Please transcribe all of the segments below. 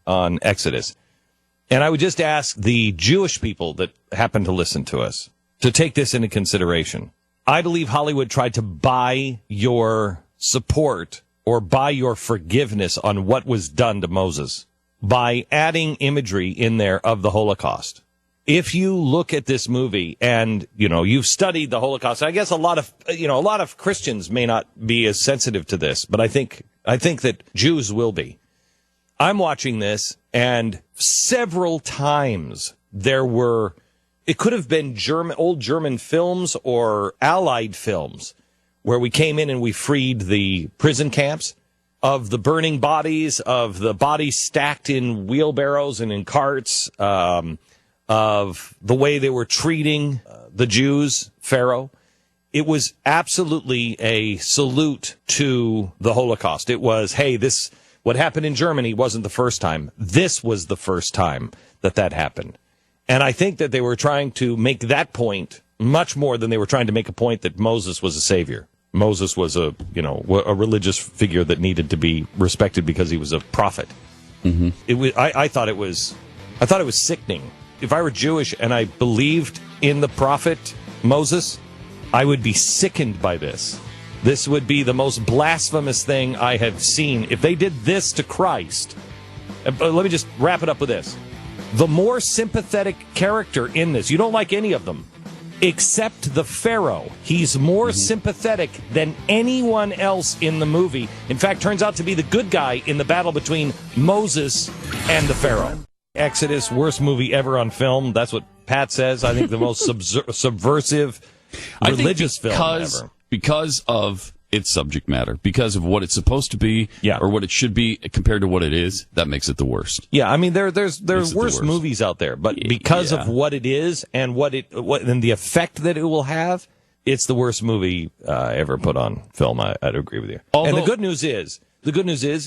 on Exodus. And I would just ask the Jewish people that happen to listen to us to take this into consideration. I believe Hollywood tried to buy your support or buy your forgiveness on what was done to Moses by adding imagery in there of the Holocaust. If you look at this movie and, you've studied the Holocaust, I guess a lot of Christians may not be as sensitive to this, but I think that Jews will be. I'm watching this, and several times it could have been old German films or Allied films where we came in and we freed the prison camps of the burning bodies, of the bodies stacked in wheelbarrows and in carts, of the way they were treating the Jews, Pharaoh. It was absolutely a salute to the Holocaust. It was, hey, what happened in Germany wasn't the first time. This was the first time that happened. And I think that they were trying to make that point much more than they were trying to make a point that Moses was a savior. Moses was a religious figure that needed to be respected because he was a prophet. Mm-hmm. I thought it was sickening. If I were Jewish and I believed in the prophet Moses, I would be sickened by this. This would be the most blasphemous thing I have seen. If they did this to Christ, let me just wrap it up with this. The more sympathetic character in this, you don't like any of them, except the Pharaoh. He's more sympathetic than anyone else in the movie. In fact, turns out to be the good guy in the battle between Moses and the Pharaoh. Exodus, worst movie ever on film. That's what Pat says. I think the most subversive religious film ever. Because of its subject matter, because of what it's supposed to be, or what it should be compared to what it is, that makes it the worst. Yeah, I mean there's worse movies out there, but because of what it is and and the effect that it will have, it's the worst movie ever put on film. I'd agree with you. And the good news is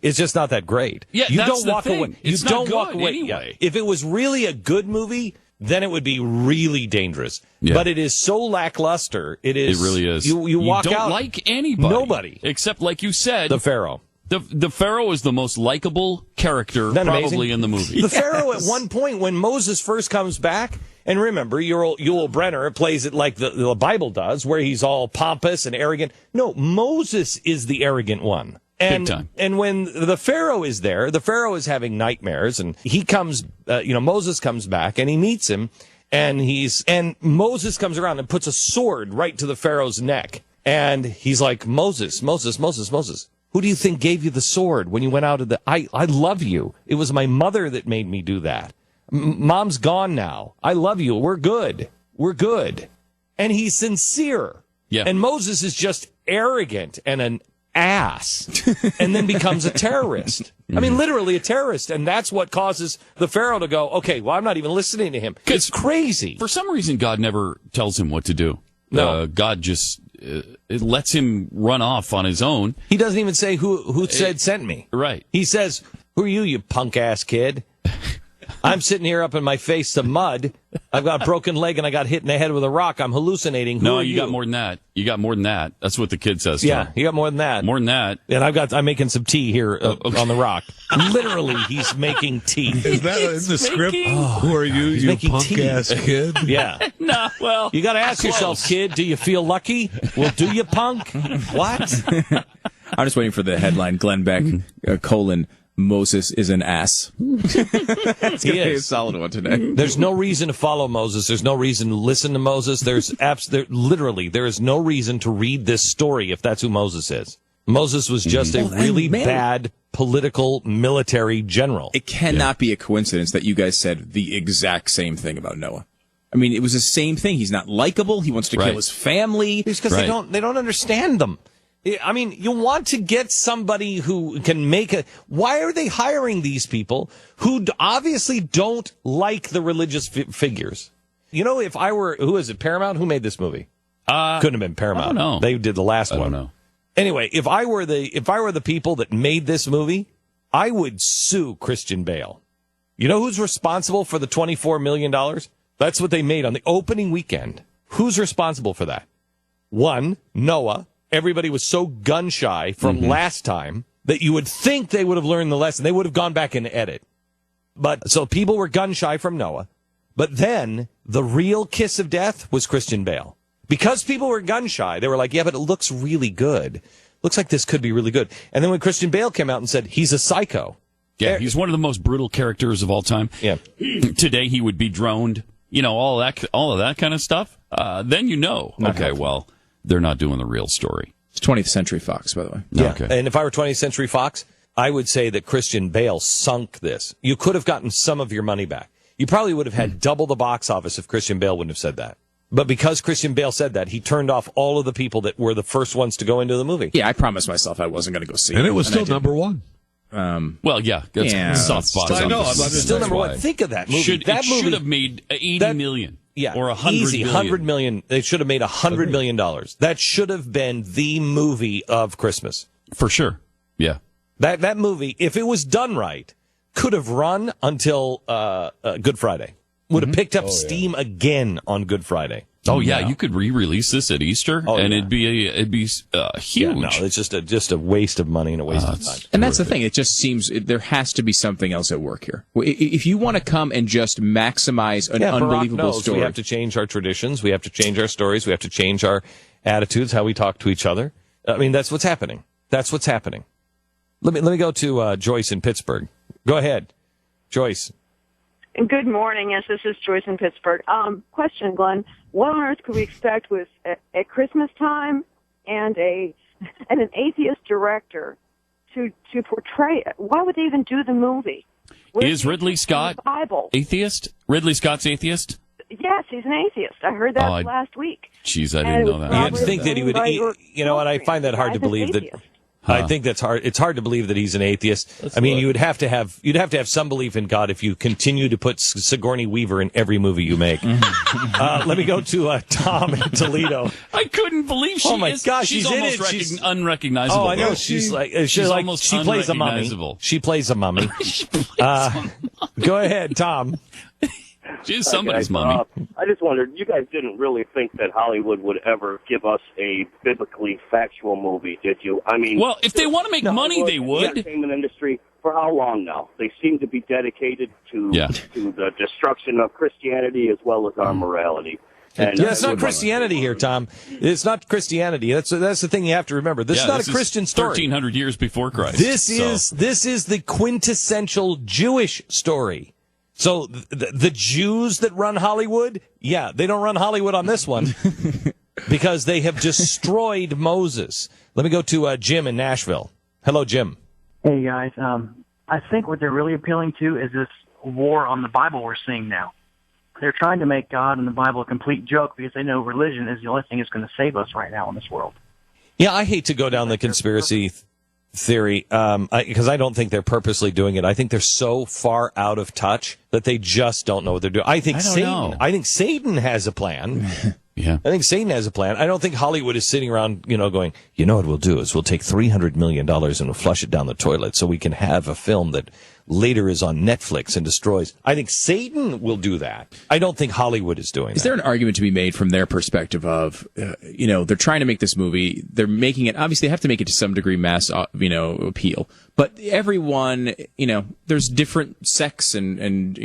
it's just not that great. Yeah, you that's don't walk the thing. away. It's you don't not walk good away. anyway. Yeah. If it was really a good movie, then it would be really dangerous. Yeah. But it is so lackluster. It really is. You walk out. You don't like anybody. Nobody. Except, like you said, the Pharaoh. The Pharaoh is the most likable character probably in the movie. The Pharaoh at one point, when Moses first comes back, and remember, Yul Brenner plays it like the Bible does, where he's all pompous and arrogant. No, Moses is the arrogant one. Big time. And when the Pharaoh is there, the Pharaoh is having nightmares, and he comes, Moses comes back, and he meets him, and Moses comes around and puts a sword right to the Pharaoh's neck. And he's like, Moses, who do you think gave you the sword when you went out of I love you. It was my mother that made me do that. Mom's gone now. I love you. We're good. And he's sincere. Yeah. And Moses is just arrogant and an ass, and then becomes a terrorist. I mean, literally a terrorist, and that's what causes the Pharaoh to go, okay, well, I'm not even listening to him. It's crazy. For some reason, God never tells him what to do. No. God just it lets him run off on his own. He doesn't even say who sent me. Right. He says, who are you punk-ass kid? I'm sitting here up in my face to mud. I've got a broken leg and I got hit in the head with a rock. I'm hallucinating. Who no, are you got more than that. You got more than that. That's what the kid says to him. You got more than that. More than that. And I'm making some tea here on the rock. Literally, he's making tea. Is that in the script? Who are you, you punk-ass kid? Yeah. No, well, you got to ask yourself, kid, do you feel lucky? Well, do you, punk? What? I'm just waiting for the headline, Glenn Beck, Moses is an ass. It's going to be a solid one today. There's no reason to follow Moses. There's no reason to listen to Moses. There is no reason to read this story if that's who Moses is. Moses was just a really bad political military general. It cannot be a coincidence that you guys said the exact same thing about Noah. I mean, it was the same thing. He's not likable. He wants to kill his family. It's because they don't understand them. I mean, you want to get somebody who can why are they hiring these people who obviously don't like the religious figures? You know, if I were, who is it, Paramount? Who made this movie? Couldn't have been Paramount. I don't know. They did the last one. I don't know. Anyway, if I were the people that made this movie, I would sue Christian Bale. You know who's responsible for the $24 million? That's what they made on the opening weekend. Who's responsible for that? One, Noah. Everybody was so gun-shy from last time that you would think they would have learned the lesson. They would have gone back and edit. But so people were gun shy from Noah. But then the real kiss of death was Christian Bale. Because people were gun shy, they were like, yeah, but it looks really good. Looks like this could be really good. And then when Christian Bale came out and said, he's a psycho. Yeah, he's one of the most brutal characters of all time. Yeah. Today he would be droned, all of that kind of stuff. Then okay, well, they're not doing the real story. It's 20th Century Fox, by the way. Yeah. Okay. And if I were 20th Century Fox, I would say that Christian Bale sunk this. You could have gotten some of your money back. You probably would have had double the box office if Christian Bale wouldn't have said that. But because Christian Bale said that, he turned off all of the people that were the first ones to go into the movie. Yeah, I promised myself I wasn't going to go see it. And it was still number one. Well, yeah, that's soft spot. I know. Still number one. Think of that movie. It should have made 80 million. Yeah, or 100 easy, million. 100 million. They should have made $100 million. That should have been the movie of Christmas. For sure. Yeah. That movie, if it was done right, could have run until Good Friday. Would have picked up steam again on Good Friday. Oh yeah, you could re-release this at Easter, it'd be huge. Yeah, no, it's just a waste of money and a waste of time. And that's the thing. It just seems there has to be something else at work here. If you want to come and just maximize an unbelievable story, we have to change our traditions. We have to change our stories. We have to change our attitudes, how we talk to each other. I mean, that's what's happening. That's what's happening. Let me go to Joyce in Pittsburgh. Go ahead, Joyce. Good morning. Yes, this is Joyce in Pittsburgh. Question, Glenn. What on earth could we expect with at Christmas time and an atheist director to portray it? Why would they even do the movie? Is Ridley Scott atheist? Ridley Scott's atheist? Yes, he's an atheist. I heard that last week. Jeez, I didn't know that. You'd think that he would. And I find that hard to believe that. I think that's hard. It's hard to believe that he's an atheist. You'd have to have some belief in God if you continue to put Sigourney Weaver in every movie you make. Let me go to Tom in Toledo. I couldn't believe she. Oh my gosh, she's in almost it. She's unrecognizable. Oh, I know. She's almost she plays a mummy. She plays a mummy. Go ahead, Tom. She's somebody's mummy. I just wondered, you guys didn't really think that Hollywood would ever give us a biblically factual movie, did you? I mean, well, if they want to make money, they would. The entertainment industry, for how long now? They seem to be dedicated to the destruction of Christianity as well as our morality. And it's not Christianity here, Tom. It's not Christianity. That's the thing you have to remember. This is not a Christian story. 1,300 years before Christ. This is the quintessential Jewish story. So the Jews that run Hollywood, they don't run Hollywood on this one because they have destroyed Moses. Let me go to Jim in Nashville. Hello, Jim. Hey, guys. I think what they're really appealing to is this war on the Bible we're seeing now. They're trying to make God and the Bible a complete joke because they know religion is the only thing that's going to save us right now in this world. Yeah, I hate to go down the conspiracy theory because I don't think they're purposely doing it. I think they're so far out of touch that they just don't know what they're doing. I think Satan has a plan. Yeah. I think Satan has a plan. I don't think Hollywood is sitting around, going, what we'll do is we'll take $300 million and we'll flush it down the toilet so we can have a film that later is on Netflix and destroys. I think Satan will do that. I don't think Hollywood is doing that. Is there an argument to be made from their perspective of, they're trying to make this movie, they're making it, obviously they have to make it to some degree mass, appeal, but everyone, there's different sects and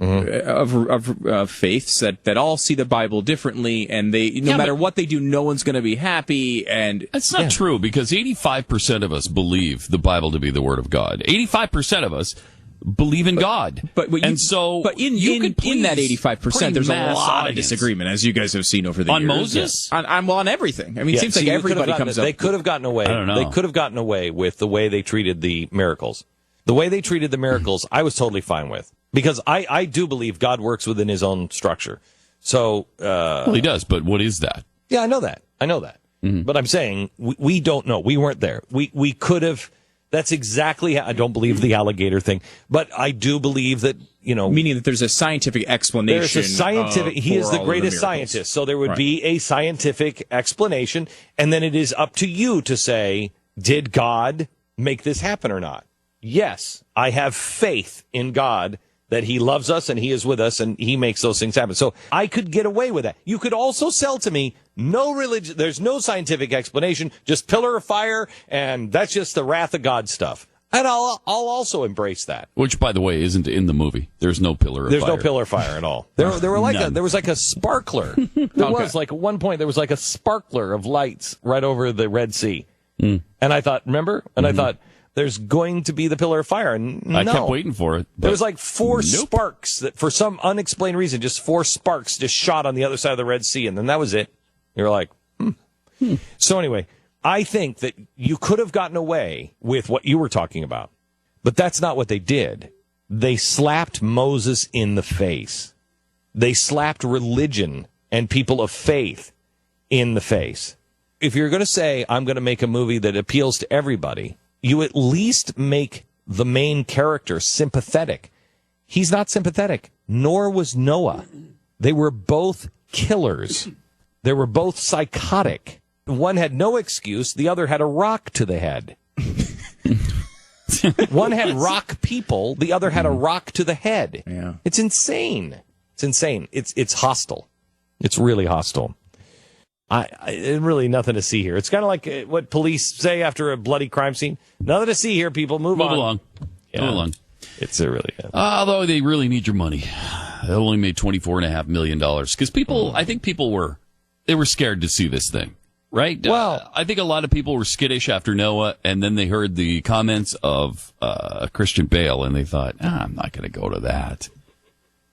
of faiths that all see the Bible differently, and they, no matter what they do, no one's going to be happy, and... That's not true, because 85% of us believe the Bible to be the Word of God. 85% of us believe in God. But in that 85%, there's a lot of disagreement, as you guys have seen over the years. On Moses? On everything. I mean, it seems like everybody comes up. They could have gotten away. I don't know. They could have gotten away with the way they treated the miracles. The way they treated the miracles, I was totally fine with. Because I do believe God works within his own structure. So, well, he does, but what is that? Yeah, I know that. Mm-hmm. But I'm saying we don't know. We weren't there. We could have. That's exactly how, I don't believe the alligator thing, but I do believe that, meaning that there's a scientific explanation. There's a scientific, he is the greatest scientist. So there would be a scientific explanation. And then it is up to you to say, did God make this happen or not? Yes, I have faith in God that he loves us and he is with us and he makes those things happen. So I could get away with that. You could also sell to me no religion. There's no scientific explanation, just pillar of fire. And that's just the wrath of God stuff. And I'll also embrace that. Which, by the way, isn't in the movie. There's no pillar of fire. There's no pillar of fire at all. There was like a sparkler. There was like at one point there was like a sparkler of lights right over the Red Sea. And I thought, remember? And I thought there's going to be the pillar of fire. And no. I kept waiting for it. There was like four sparks that, for some unexplained reason, just four sparks just shot on the other side of the Red Sea, and then that was it. You're like, So anyway. I think that you could have gotten away with what you were talking about, but that's not what they did. They slapped Moses in the face. They slapped religion and people of faith in the face. If you're going to say, I'm going to make a movie that appeals to everybody, you at least make the main character sympathetic. He's not sympathetic, nor was Noah. They were both killers. They were both psychotic. One had no excuse. The other had a rock to the head. One had rock people. The other had a rock to the head. Yeah. It's insane. It's insane. It's hostile. It's really hostile. Really nothing to see here. It's kind of like what police say after a bloody crime scene. Nothing to see here, people. Move along. Yeah. Move along. It's a really... Although they really need your money. They only made $24.5 million. Because people, I think people were scared to see this thing. Right? Well, I think a lot of people were skittish after Noah, and then they heard the comments of Christian Bale, and they thought, I'm not going to go to that.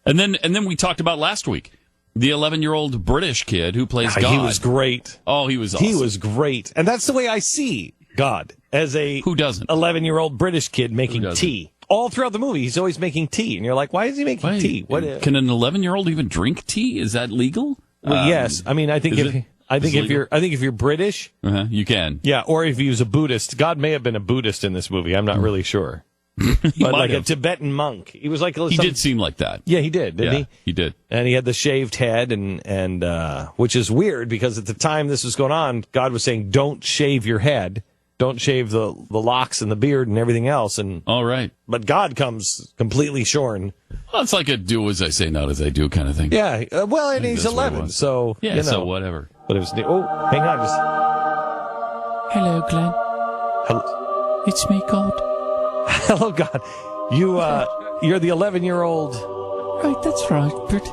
And then we talked about last week, the 11-year-old British kid who plays God. He was great. Oh, he was awesome. He was great. And that's the way I see God, as a who doesn't 11-year-old British kid making tea. All throughout the movie, he's always making tea. And you're like, why is he making tea? Can an 11-year-old even drink tea? Is that legal? Well, yes. I mean, I think if you're British, you can. Yeah, or if he was a Buddhist. God may have been a Buddhist in this movie. I'm not really sure. But like a Tibetan monk. He was like he did seem like that. Yeah, he did, didn't he? He did. And he had the shaved head and which is weird because at the time this was going on, God was saying don't shave your head. Don't shave the locks and the beard and everything else. And all right. But God comes completely shorn. Well, it's like a do as I say, not as I do kind of thing. Yeah. Well, and he's 11, so yeah. So whatever. But it was. Oh, hang on. Hello, Glenn. Hello. It's me, God. Hello, God. You're the 11-year-old. Right, that's right, but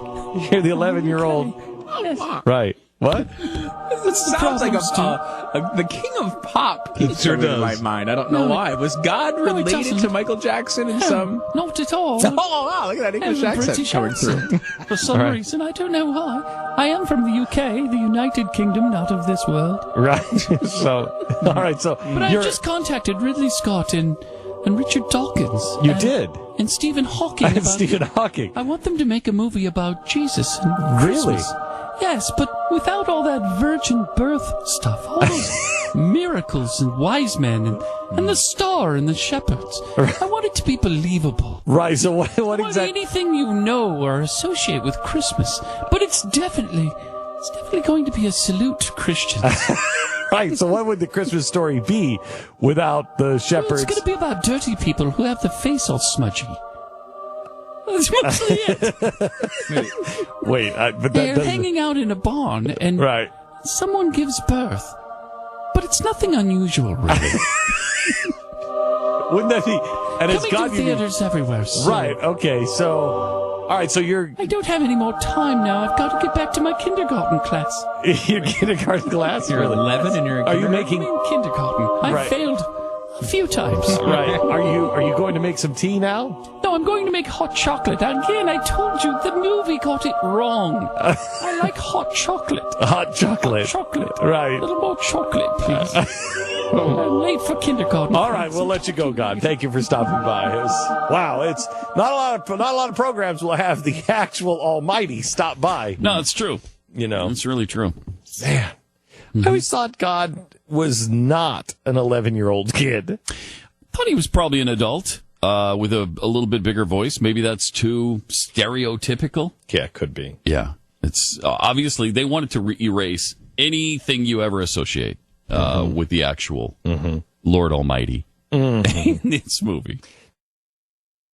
you're the 11-year-old. Yes. Right. What? It sounds like the king of pop keeps coming in my mind. I don't know why. Was God related to Michael Jackson in some? Not at all. Oh, wow, look at that English accent coming through. For some reason, I don't know why. I am from the UK, the United Kingdom, not of this world. Right. So, all right. So, but I just contacted Ridley Scott and Richard Dawkins. You did? And Stephen Hawking. Stephen Hawking. I want them to make a movie about Jesus and Christmas. Really? Yes, but without all that virgin birth stuff, all those miracles and wise men and the star and the shepherds. I want it to be believable. Right, so what exactly? Anything you know or associate with Christmas, but it's definitely going to be a salute to Christians. Right, so what would the Christmas story be without the shepherds? It's going to be about dirty people who have the face all smudgy. That's mostly it. Wait, but they're hanging out in a barn, and someone gives birth. But it's nothing unusual, really. Wouldn't that be? And it's coming to theaters everywhere. So. Right. Okay. So, all right. So you're. I don't have any more time now. I've got to get back to my kindergarten class. Your kindergarten class? You're 11 and you're in kindergarten? Are you making kindergarten? I failed a few times. Right. Are you going to make some tea now? No, I'm going to make hot chocolate. Again, I told you the movie got it wrong. I like hot chocolate. Hot chocolate. Hot chocolate. Right. A little more chocolate, please. I'm late for kindergarten. All right, we'll let you go, God. Thank you for stopping by. It's not a lot of programs will have the actual Almighty stop by. No, it's true. You know, it's really true. Man, I always thought God was not an 11-year-old kid. Thought he was probably an adult with a little bit bigger voice. Maybe that's too stereotypical. Yeah, it could be. Yeah, it's obviously they wanted to erase anything you ever associate with the actual Lord Almighty in this movie.